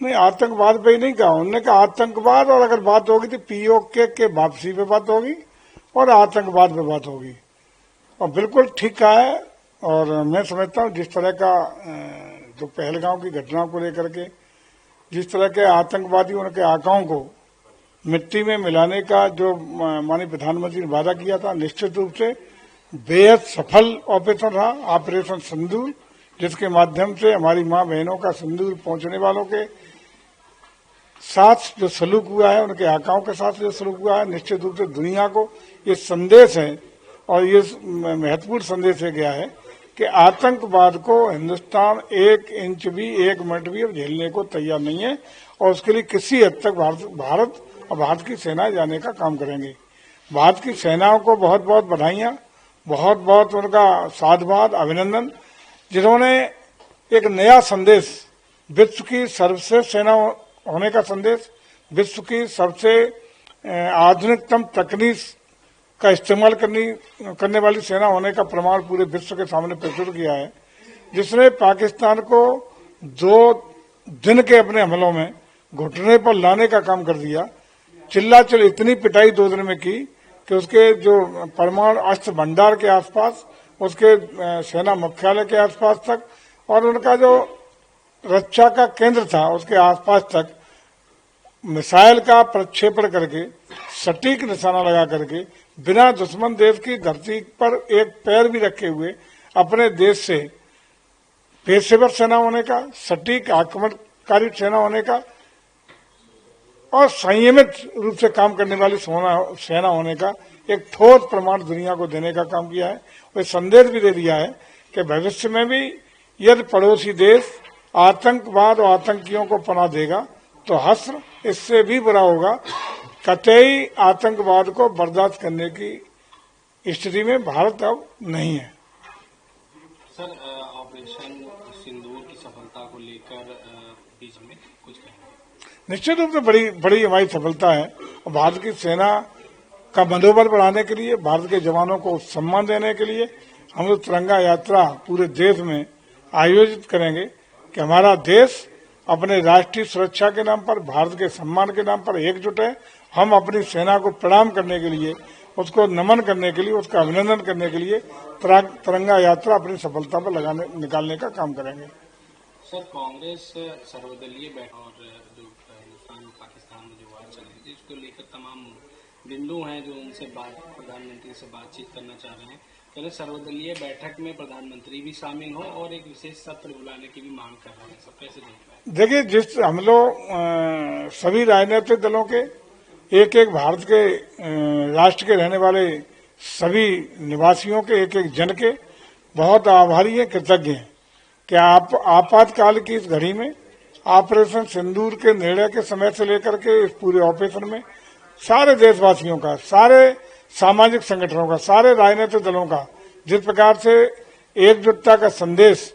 नहीं, आतंकवाद पे ही नहीं कहा। उन्होंने कहा आतंकवाद, और अगर बात होगी तो पीओके के वापसी पे बात होगी और आतंकवाद पे बात होगी। और बिल्कुल ठीक कहा है। और मैं समझता हूँ जिस तरह का जो पहलगांव की घटनाओं को लेकर के जिस तरह के आतंकवादी उनके आकाओं को मिट्टी में मिलाने का जो माननीय प्रधानमंत्री ने वादा किया था, निश्चित रूप से बेहद सफल ऑपरेशन रहा ऑपरेशन सिंदूर, जिसके माध्यम से हमारी मां बहनों का सिंदूर पहुंचने वालों के साथ जो सलूक हुआ है, उनके आकाओं के साथ जो सलूक हुआ है, निश्चित रूप से दुनिया को ये संदेश है और ये महत्वपूर्ण संदेश है गया है कि आतंकवाद को हिंदुस्तान 1 इंच भी 1 मिनट भी अब झेलने को तैयार नहीं है। और उसके लिए किसी हद तक भारत और भारत की सेनाएं जाने का काम करेंगे। भारत की सेनाओं को बहुत बहुत बधाइयां, बहुत बहुत उनका साधुवाद, अभिनंदन, जिन्होंने एक नया संदेश, विश्व की सर्वश्रेष्ठ सेना होने का संदेश, विश्व की सबसे आधुनिकतम तकनीक का इस्तेमाल करने वाली सेना होने का प्रमाण पूरे विश्व के सामने प्रस्तुत किया है, जिसने पाकिस्तान को 2 दिन के अपने हमलों में घुटने पर लाने का काम कर दिया। चिल्ला चिल इतनी पिटाई 2 दिन में की कि उसके जो परमाणु अस्त्र भंडार के आसपास, उसके सेना मुख्यालय के आसपास तक और उनका जो रक्षा का केंद्र था उसके आसपास तक मिसाइल का प्रक्षेपण करके, सटीक निशाना लगा करके, बिना दुश्मन देश की धरती पर एक पैर भी रखे हुए अपने देश से पेशेवर सेना होने का, सटीक आक्रमणकारी सेना होने का और संयमित रूप से काम करने वाली सेना होने का एक ठोस प्रमाण दुनिया को देने का काम किया है। और संदेश भी दे दिया है कि भविष्य में भी यदि पड़ोसी देश आतंकवाद और आतंकियों को पनाह देगा तो हश्र इससे भी बुरा होगा। कतई आतंकवाद को बर्दाश्त करने की स्थिति में भारत अब नहीं है। सर, ऑपरेशन सिंदूर की सफलता को लेकर बीच में कुछ कहेंगे? निश्चित रूप से बड़ी हमारी सफलता है। और भारत की सेना का मनोबल बढ़ाने के लिए, भारत के जवानों को सम्मान देने के लिए हम लोग तिरंगा यात्रा पूरे देश में आयोजित करेंगे कि हमारा देश अपने राष्ट्रीय सुरक्षा के नाम पर, भारत के सम्मान के नाम पर एकजुट है। हम अपनी सेना को प्रणाम करने के लिए, उसको नमन करने के लिए, उसका अभिनंदन करने के लिए तिरंगा यात्रा अपनी सफलता पर निकालने का काम करेंगे। सर, कांग्रेस सर्वदलीय बैठक और जो हिंदुस्तान और पाकिस्तान में जो बात चल रही थी उसको लेकर तमाम बिंदु हैं जो उनसे प्रधानमंत्री से बातचीत करना चाह रहे हैं। पहले सर्वदलीय बैठक में प्रधानमंत्री भी शामिल हो और एक विशेष सत्र बुलाने की भी मांग कर रहे हैं, सब कैसे देख रहे हैं? देखिए, जिस हम लोग सभी राजनीतिक दलों के एक भारत के राष्ट्र के रहने वाले सभी निवासियों के, एक जन के बहुत आभारी हैं, कृतज्ञ हैं कि आप आपातकाल की इस घड़ी में ऑपरेशन सिंदूर के निर्णय के समय से लेकर के इस पूरे ऑपरेशन में सारे देशवासियों का, सारे सामाजिक संगठनों का, सारे राजनीतिक दलों का जिस प्रकार से एकजुटता का संदेश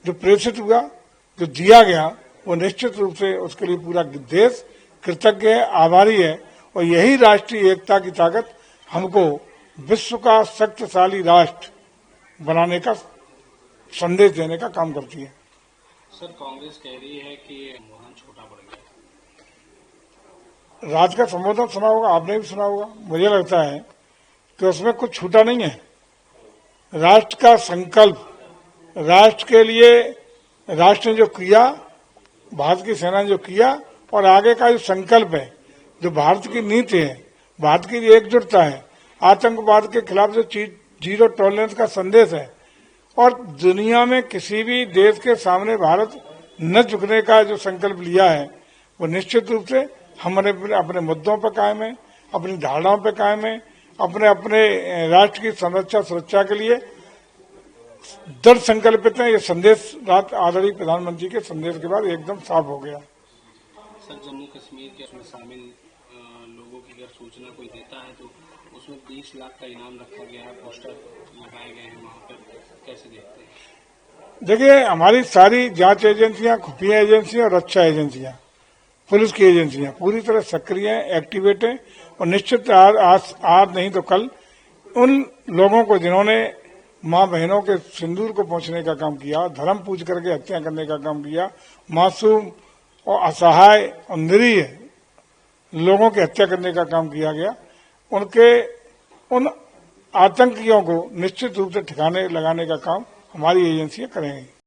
जो प्रेषित हुआ, जो दिया गया, वो निश्चित रूप से उसके लिए पूरा देश कृतज्ञ है, आभारी है। और यही राष्ट्रीय एकता की ताकत हमको विश्व का शक्तिशाली राष्ट्र बनाने का संदेश देने का काम करती है। सर, कांग्रेस कह रही है कि संबोधन छोटा पड़ गया। राज का संबोधन सुना होगा, आपने भी सुना होगा। मुझे लगता है कि उसमें कुछ छूटा नहीं है। राष्ट्र का संकल्प, राष्ट्र के लिए राष्ट्र ने जो किया, भारत की सेना ने जो किया और आगे का जो संकल्प है, जो भारत की नीति है, भारत की एकजुटता है, आतंकवाद के खिलाफ जो जीरो टॉलरेंस का संदेश है और दुनिया में किसी भी देश के सामने भारत न झुकने का जो संकल्प लिया है, वो निश्चित रूप से हमारे अपने मुद्दों पर कायम है, अपनी धारणाओं पर कायम है, अपने राष्ट्र की संरक्षा सुरक्षा के लिए दृढ़ संकल्पित है। ये संदेश आदरणीय प्रधानमंत्री के संदेश के बाद एकदम साफ हो गया। सर, जम्मू कश्मीर के उसमें शामिल लोगों की अगर सूचना कोई देता है तो उसमें 20 लाख का इनाम रखा गया है, पोस्टर लगाए गए हैं वहाँ पर, कैसे देखते हैं? देखिए, हमारी सारी जांच एजेंसियां, खुफिया एजेंसियां और रक्षा एजेंसियां, पुलिस की एजेंसियां पूरी तरह सक्रिय हैं, एक्टिवेट हैं। और निश्चित आज नहीं तो कल उन लोगों को जिन्होंने मां बहनों के सिंदूर को पहुंचने का काम किया, धर्म पूज करके हत्या करने का काम किया, मासूम और असहाय और निरीह लोगों की हत्या करने का काम किया गया, उन आतंकियों को निश्चित रूप से ठिकाने लगाने का काम हमारी एजेंसियां करेंगी।